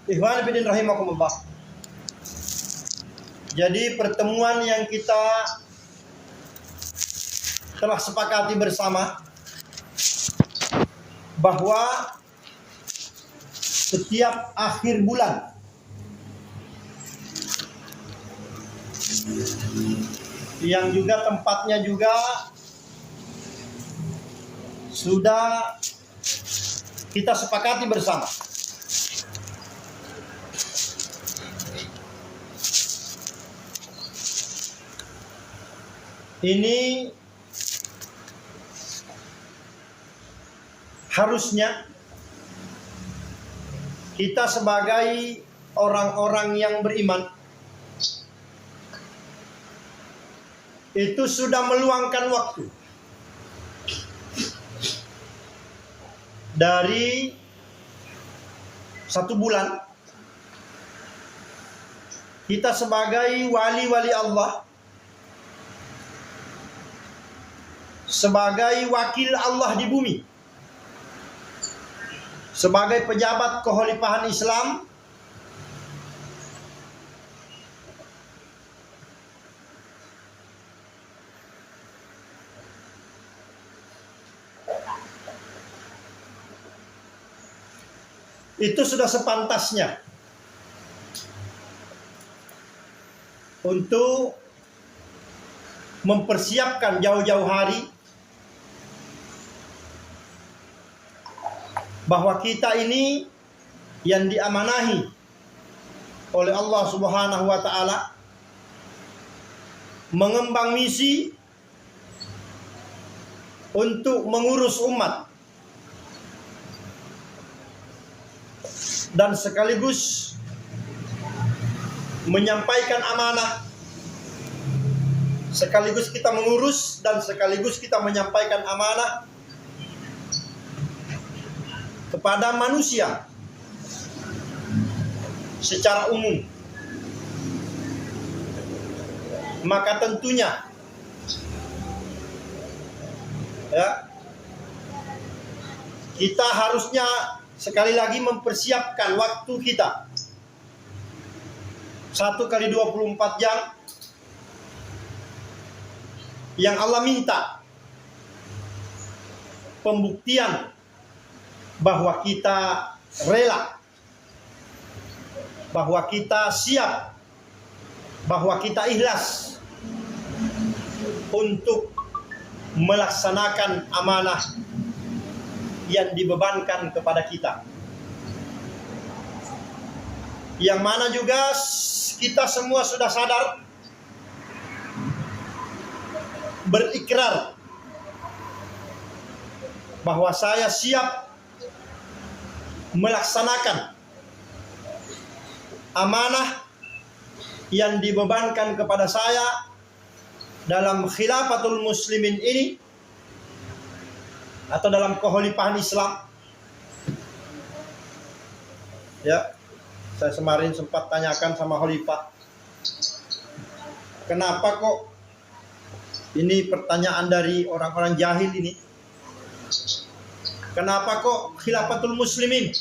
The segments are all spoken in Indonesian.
Ikhwan fillah rahimakumullah. Jadi pertemuan yang kita telah sepakati bersama bahwa setiap akhir bulan yang juga tempatnya juga sudah kita sepakati bersama. Ini harusnya kita sebagai orang-orang yang beriman itu sudah meluangkan waktu dari 1 bulan. Kita sebagai wali-wali Allah, sebagai wakil Allah di bumi, sebagai pejabat kekhalifahan Islam, itu sudah sepantasnya untuk mempersiapkan jauh-jauh hari bahwa kita ini yang diamanahi oleh Allah Subhanahu wa taala mengemban misi untuk mengurus umat dan sekaligus menyampaikan amanah, sekaligus kita mengurus dan sekaligus kita menyampaikan amanah kepada manusia secara umum. Maka tentunya kita harusnya sekali lagi mempersiapkan waktu kita 1 kali 24 jam yang Allah minta pembuktian bahwa kita rela, bahwa kita siap, bahwa kita ikhlas untuk melaksanakan amanah yang dibebankan kepada kita. Yang mana juga kita semua sudah sadar, berikrar bahwa saya siap melaksanakan amanah yang dibebankan kepada saya dalam khilafatul muslimin ini atau dalam kekhalifahan Islam. Ya, saya kemarin sempat tanyakan sama khalifah, kenapa kok ini pertanyaan dari orang-orang jahil ini, kenapa kok khilafatul muslimin?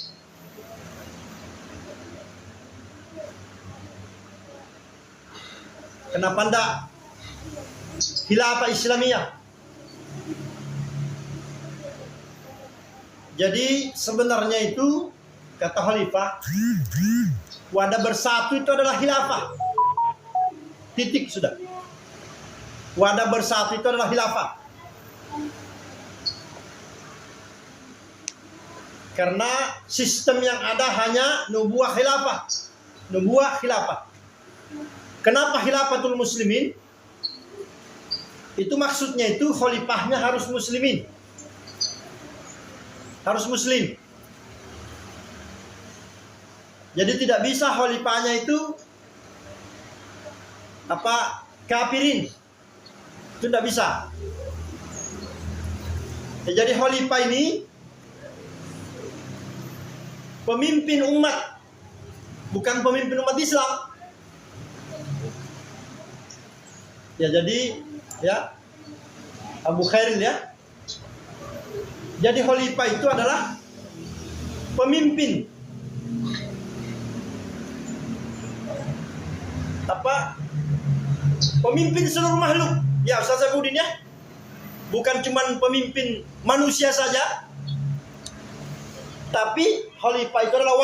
Kenapa enggak khilafah Islamiyah? Jadi sebenarnya itu kata khalifah, wadah bersatu itu adalah khilafah. Titik sudah. Wadah bersatu itu adalah khilafah. Karena sistem yang ada hanya nubuah khilafah. Nubuah khilafah. Kenapa khilafatul muslimin? Itu maksudnya itu khalifahnya harus muslimin. Harus muslim. Jadi tidak bisa khalifahnya itu kafirin. Itu tidak bisa. Ya, jadi khalifah ini pemimpin umat, bukan pemimpin umat Islam. Ya jadi ya Abu Khairil ya. Jadi khalifah itu adalah pemimpin pemimpin seluruh makhluk. Ya Ustaz Saifuddin ya. Bukan cuman pemimpin manusia saja, tapi khalifah itu adalah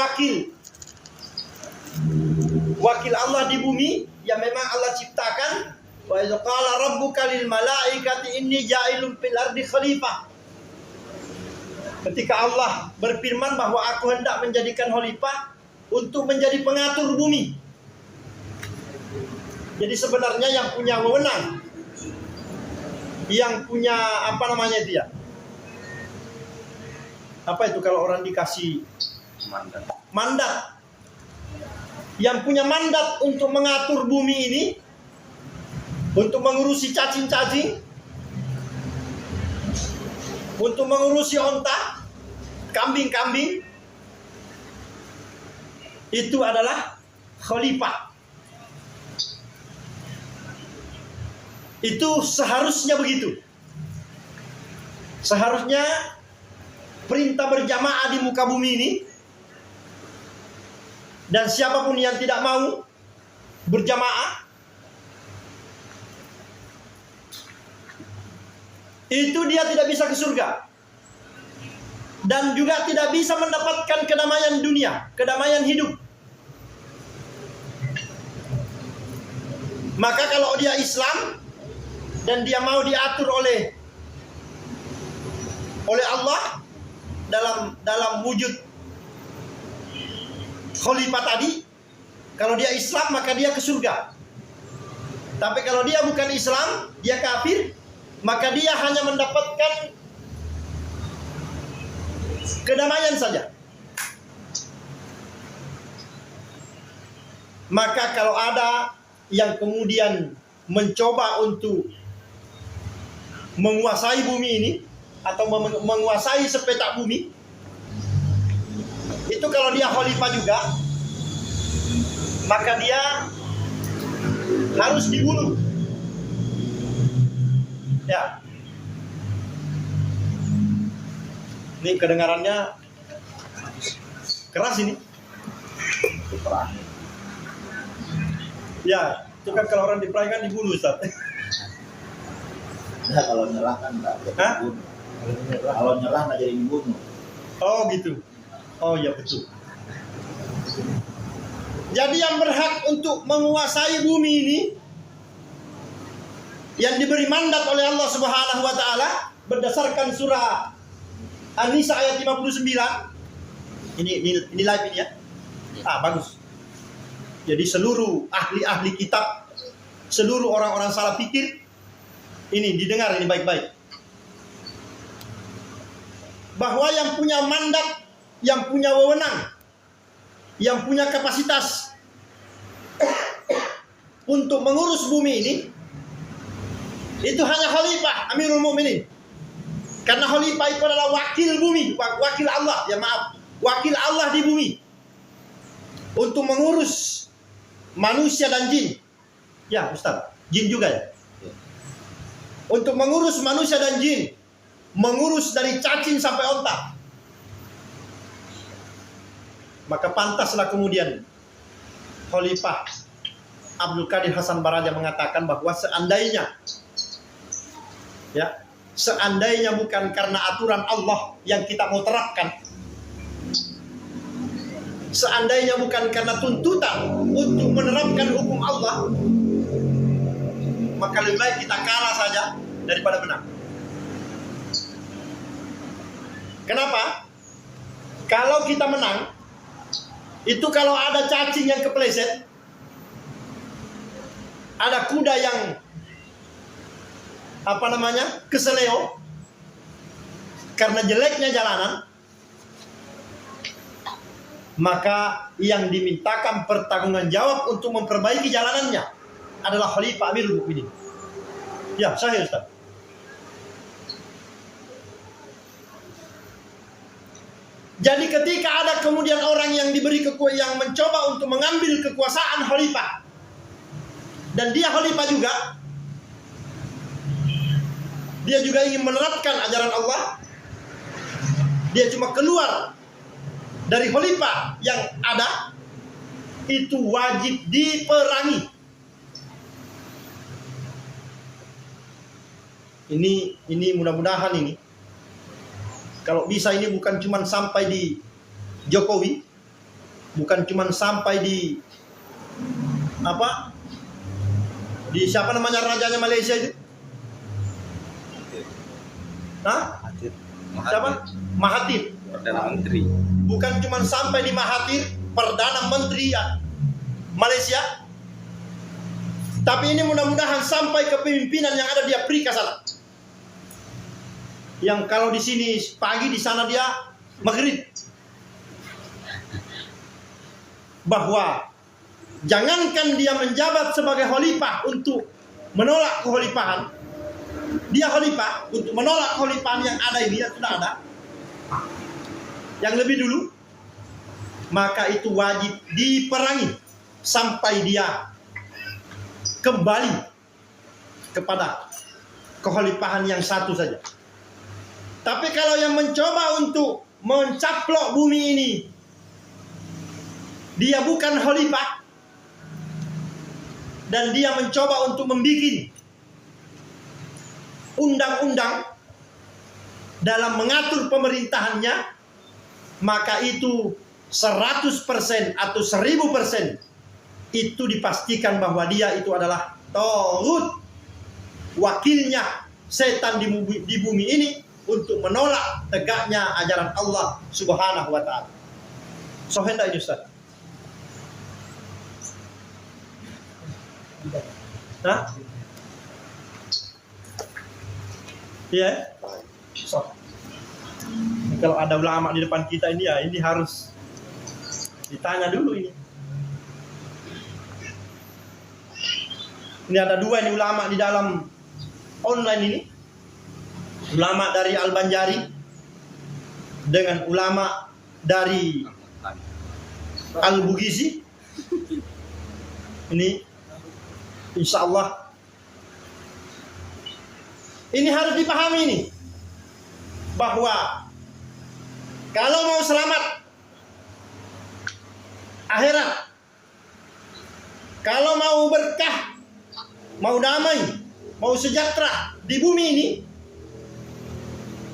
wakil Allah di bumi yang memang Allah ciptakan. Wa idza qala rabbuka lil malaikati inni ja'ilun fil ardi khalifah. Ketika Allah berfirman bahwa aku hendak menjadikan khalifah untuk menjadi pengatur bumi. Jadi sebenarnya yang punya wewenang, yang punya itu ya? Apa itu kalau orang dikasih mandat? Yang punya mandat untuk mengatur bumi ini, untuk mengurusi cacing-cacing, untuk mengurusi onta, kambing-kambing, itu adalah khalifah. Itu seharusnya begitu. Seharusnya perintah berjamaah di muka bumi ini, dan siapapun yang tidak mau berjamaah, itu dia tidak bisa ke surga. Dan juga tidak bisa mendapatkan kedamaian dunia, kedamaian hidup. Maka kalau dia Islam dan dia mau diatur oleh Allah dalam wujud khalifah tadi, kalau dia Islam maka dia ke surga. Tapi kalau dia bukan Islam, dia kafir, maka dia hanya mendapatkan kedamaian saja. Maka kalau ada yang kemudian mencoba untuk menguasai bumi ini atau menguasai sepetak bumi, itu kalau dia khalifah juga, maka dia harus dibunuh. Ya. Ini kedengarannya keras ini. Ya, itu kan kalau orang diperangi kan dibunuh, Ustaz. Nah, kalau nyerah kan nggak jadi dibunuh. Kalau nyerah nggak jadi dibunuh. Oh gitu. Oh ya betul. Jadi yang berhak untuk menguasai bumi ini, yang diberi mandat oleh Allah Subhanahu wa taala berdasarkan surah An-Nisa ayat 59. Ini live ini ya. Bagus. Jadi seluruh ahli-ahli kitab, seluruh orang-orang salah pikir, ini didengar ini baik-baik. Bahwa yang punya mandat, yang punya wewenang, yang punya kapasitas untuk mengurus bumi ini, itu hanya khalifah Amirul Mukminin. Karena khalifah itu adalah wakil bumi, wakil Allah, wakil Allah di bumi untuk mengurus manusia dan jin. Ya Ustaz, jin juga ya. Untuk mengurus manusia dan jin, mengurus dari cacing sampai onta. Maka pantaslah kemudian Khalifah Abdul Qadir Hasan Baraja mengatakan bahwa seandainya bukan karena aturan Allah yang kita mau terapkan, seandainya bukan karena tuntutan untuk menerapkan hukum Allah, maka lebih baik kita kalah saja daripada menang. Kenapa? Kalau kita menang, itu kalau ada cacing yang kepleset, ada kuda yang keseleo karena jeleknya jalanan, maka yang dimintakan pertanggungan jawab untuk memperbaiki jalanannya adalah Khalifah Amirul Mukminin. Ya, sahih Ustaz. Jadi ketika ada kemudian orang yang diberi yang mencoba untuk mengambil kekuasaan khalifah, dan dia khalifah juga, dia juga ingin menerapkan ajaran Allah, dia cuma keluar dari khalifah yang ada, itu wajib diperangi. Ini mudah-mudahan ini, kalau bisa ini bukan cuma sampai di Jokowi, bukan cuma sampai di di siapa namanya rajanya Malaysia itu? Hah? Siapa? Mahathir. Perdana Menteri. Bukan cuma sampai di Mahathir, Perdana Menteri ya, Malaysia, tapi ini mudah-mudahan sampai ke pimpinan yang ada di Afrika sana. Yang kalau di sini pagi, di sana dia maghrib. Bahwa jangankan dia menjabat sebagai khalifah untuk menolak kekhalifahan, dia khalifah untuk menolak kekhalifahan yang ada ini, yang sudah ada, yang lebih dulu, maka itu wajib diperangi sampai dia kembali kepada kekhalifahan yang satu saja. Tapi kalau yang mencoba untuk mencaplok bumi ini, dia bukan khalifah, dan dia mencoba untuk membuat undang-undang dalam mengatur pemerintahannya, maka itu 100% atau 1000% itu dipastikan bahwa dia itu adalah taghut, wakilnya setan di bumi ini untuk menolak tegaknya ajaran Allah Subhanahu wa taala. So hendak ini Ustaz. Hah? Iya. So. Kalau ada ulama di depan kita ini ya, ini harus ditanya dulu ini. Ini ada dua ini ulama di dalam online ini. Ulama dari Al-Banjari dengan ulama dari Al-Bugisi. Ini insya Allah ini harus dipahami ini, bahwa kalau mau selamat akhirat, kalau mau berkah, mau damai, mau sejahtera di bumi ini,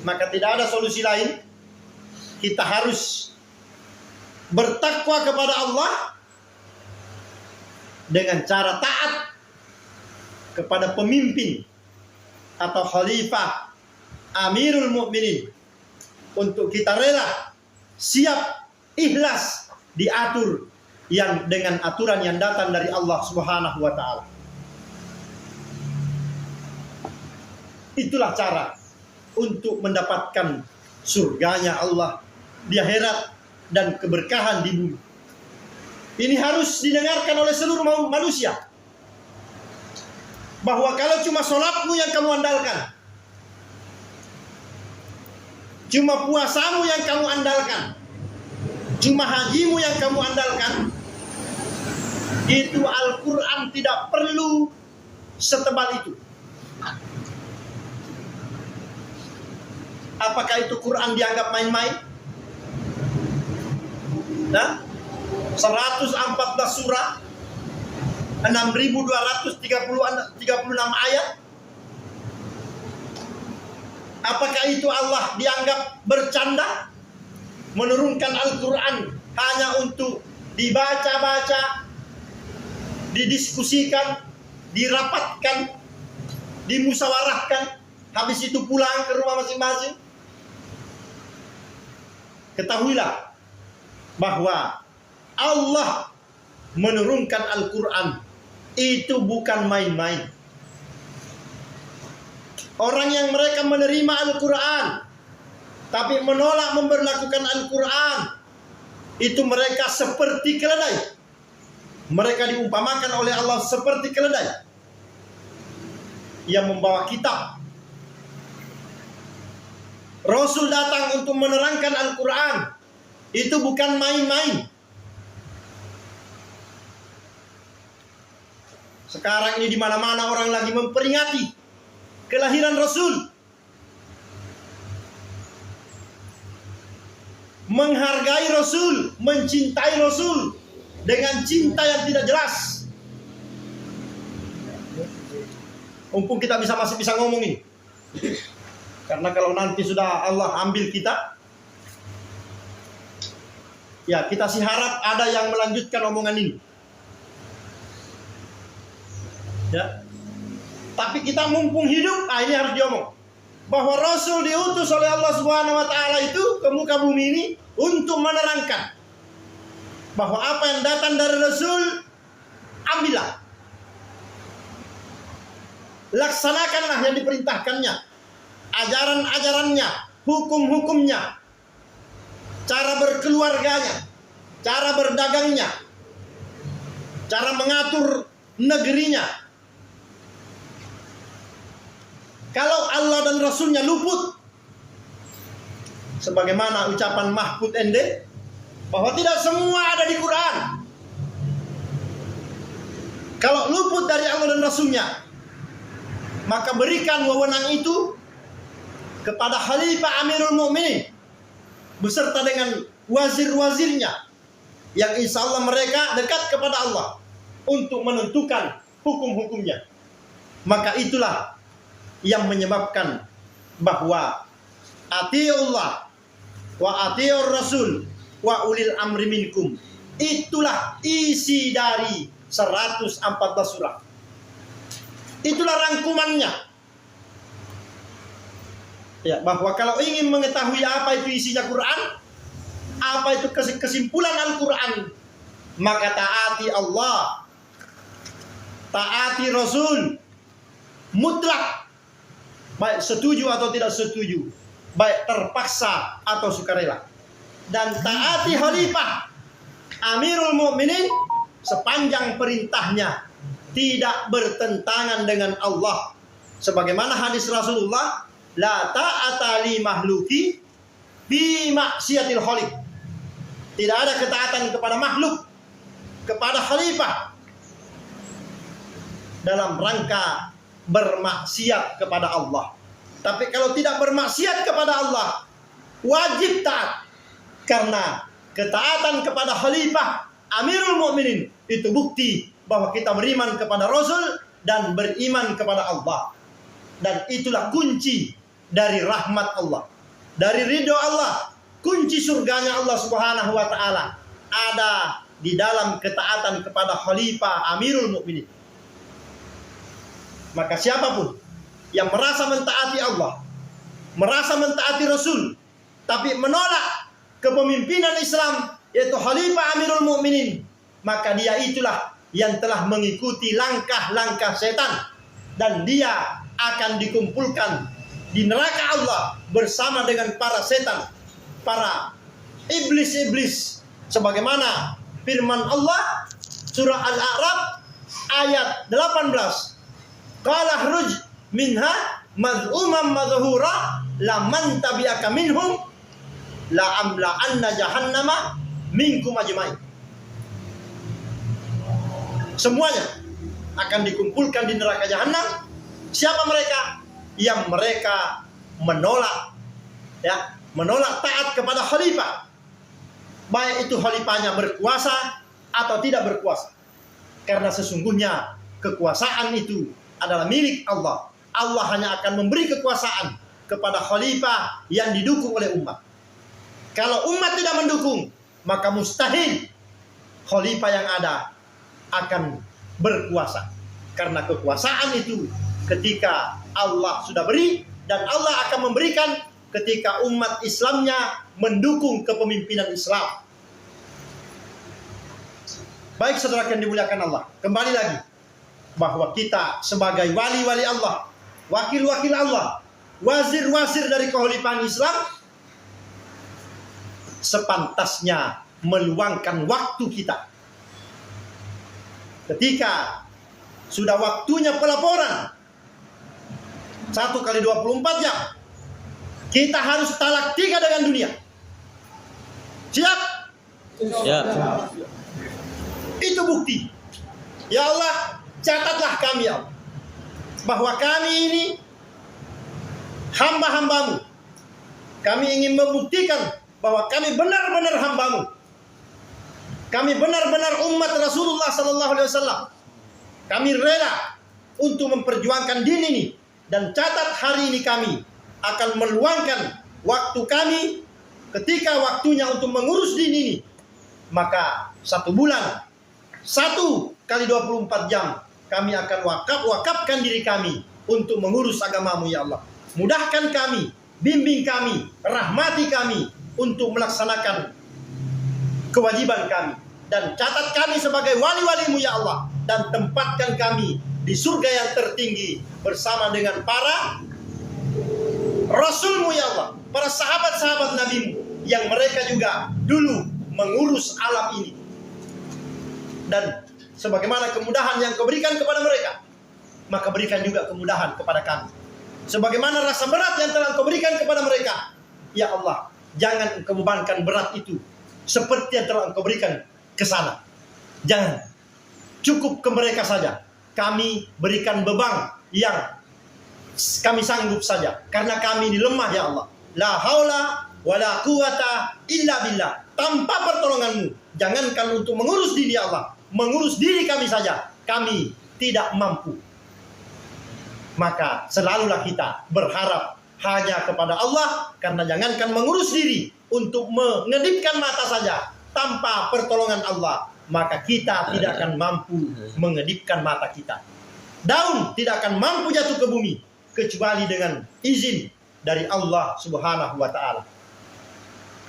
maka tidak ada solusi lain. Kita harus bertakwa kepada Allah dengan cara taat kepada pemimpin atau khalifah Amirul Mukminin, untuk kita rela, siap, ikhlas diatur yang dengan aturan yang datang dari Allah Subhanahu wa taala. Itulah cara untuk mendapatkan surganya Allah di akhirat dan keberkahan di bumi. Ini harus didengarkan oleh seluruh manusia, bahwa kalau cuma sholatmu yang kamu andalkan, cuma puasamu yang kamu andalkan, cuma hajimu yang kamu andalkan, itu Al-Quran tidak perlu setebal itu. Apakah itu Quran dianggap main-main? Nah, 114 surah, 6.236 ayat. Apakah itu Allah dianggap bercanda menurunkan Al-Quran hanya untuk dibaca-baca, didiskusikan, dirapatkan, dimusyawarahkan, habis itu pulang ke rumah masing-masing? Ketahuilah bahwa Allah menurunkan Al-Quran itu bukan main-main. Orang yang mereka menerima Al-Quran tapi menolak memberlakukan Al-Quran, itu mereka seperti keledai. Mereka diumpamakan oleh Allah seperti keledai yang membawa kitab. Rasul datang untuk menerangkan Al-Quran, itu bukan main-main. Sekarang ini di mana-mana orang lagi memperingati kelahiran Rasul menghargai Rasul, mencintai Rasul dengan cinta yang tidak jelas. Mumpung kita masih bisa ngomong ini. Karena kalau nanti sudah Allah ambil kita, ya kita sih harap ada yang melanjutkan omongan ini. Ya. Tapi kita mumpung hidup, ini harus diomong. Bahwa Rasul diutus oleh Allah Subhanahu wa taala itu ke muka bumi ini untuk menerangkan bahwa apa yang datang dari Rasul, ambillah. Laksanakanlah yang diperintahkannya, ajaran-ajarannya, hukum-hukumnya, cara berkeluarganya, cara berdagangnya, cara mengatur negerinya. Kalau Allah dan Rasulnya luput, sebagaimana ucapan Mahfud MD, bahwa tidak semua ada di Quran. Kalau luput dari Allah dan Rasulnya, maka berikan wewenang itu kepada Khalifah Amirul Mukminin beserta dengan wazir-wazirnya yang insya Allah mereka dekat kepada Allah untuk menentukan hukum-hukumnya. Maka itulah yang menyebabkan bahwa atiullah wa atiur rasul wa ulil amri minkum. Itulah isi dari 114 surah. Itulah rangkumannya. Ya, bahwa kalau ingin mengetahui apa itu isinya Quran, apa itu kesimpulan Al-Quran, maka taati Allah, taati Rasul, mutlak. Baik setuju atau tidak setuju, baik terpaksa atau sukarela. Dan taati Khalifah Amirul Mukminin sepanjang perintahnya tidak bertentangan dengan Allah. Sebagaimana hadis Rasulullah, la ta'ata li mahluki bi maksiatil khaliq. Tidak ada ketaatan kepada makhluk, kepada khalifah dalam rangka bermaksiat kepada Allah. Tapi kalau tidak bermaksiat kepada Allah, wajib taat. Karena ketaatan kepada Khalifah Amirul Mukminin itu bukti bahwa kita beriman kepada Rasul dan beriman kepada Allah. Dan itulah kunci dari rahmat Allah, dari ridho Allah. Kunci surganya Allah Subhanahu wa taala ada di dalam ketaatan kepada Khalifah Amirul Mukminin. Maka siapapun yang merasa mentaati Allah, merasa mentaati Rasul, tapi menolak kepemimpinan Islam, yaitu Khalifah Amirul Mukminin, maka dia itulah yang telah mengikuti langkah-langkah setan, dan dia akan dikumpulkan di neraka Allah bersama dengan para setan, para iblis-iblis, sebagaimana firman Allah surah Al-A'raf ayat 18. Qala khruj minha mad'uman madhura laman tabi'aka minhum la amla anna jahannama minkum ajmain. Semuanya akan dikumpulkan di neraka jahanam. Siapa mereka? Yang mereka menolak, ya, menolak taat kepada khalifah, baik itu khalifahnya berkuasa atau tidak berkuasa. Karena sesungguhnya kekuasaan itu adalah milik Allah. Allah hanya akan memberi kekuasaan kepada khalifah yang didukung oleh umat. Kalau umat tidak mendukung, maka mustahil khalifah yang ada akan berkuasa. Karena kekuasaan itu ketika Allah sudah beri, dan Allah akan memberikan ketika umat Islamnya mendukung kepemimpinan Islam. Baik saudara yang dimuliakan Allah, kembali lagi bahwa kita sebagai wali-wali Allah, wakil-wakil Allah, wazir-wazir dari kekhalifahan Islam, sepantasnya meluangkan waktu kita. Ketika sudah waktunya pelaporan 1 kali 24 jam, kita harus talak 3 dengan dunia. Siap? Ya. Itu bukti. Ya Allah, catatlah kami, ya Allah, bahwa kami ini hamba-hambamu. Kami ingin membuktikan bahwa kami benar-benar hambamu. Kami benar-benar umat Rasulullah sallallahu alaihi wasallam. Kami rela untuk memperjuangkan din ini, dan catat hari ini kami akan meluangkan waktu kami ketika waktunya untuk mengurus din ini. Maka 1 bulan, 1 kali 24 jam kami akan wakafkan diri kami untuk mengurus agamamu ya Allah. Mudahkan kami, bimbing kami, rahmati kami untuk melaksanakan kewajiban kami, dan catat kami sebagai wali-walimu ya Allah, dan tempatkan kami di surga yang tertinggi bersama dengan para rasulmu ya Allah, para sahabat-sahabat nabimu yang mereka juga dulu mengurus alam ini. Dan sebagaimana kemudahan yang kau berikan kepada mereka, maka berikan juga kemudahan kepada kami. Sebagaimana rasa berat yang telah kau berikan kepada mereka, ya Allah, jangan engkau bebankan berat itu seperti yang telah engkau berikan ke sana. Jangan, cukup ke mereka saja. Kami berikan beban yang kami sanggup saja, karena kami ini lemah ya Allah. La haula wala quwata illa billah. Tanpa pertolonganmu, jangankan untuk mengurus diri Allah, mengurus diri kami saja kami tidak mampu. Maka selalulah kita berharap hanya kepada Allah, karena jangankan mengurus diri, untuk mengedipkan mata saja tanpa pertolongan Allah, maka kita tidak akan mampu mengedipkan mata kita. Daun tidak akan mampu jatuh ke bumi kecuali dengan izin dari Allah Subhanahu wa taala.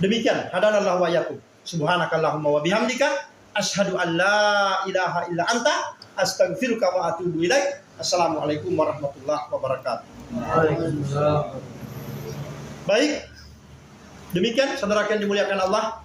Demikian, hadanallahu wa iyyakum. Subhanakallahumma wa bihamdika asyhadu an la ilaha illa anta astaghfiruka wa atubu ilaik. Assalamualaikum warahmatullahi wabarakatuh. Baik, demikian saudara yang dimuliakan Allah.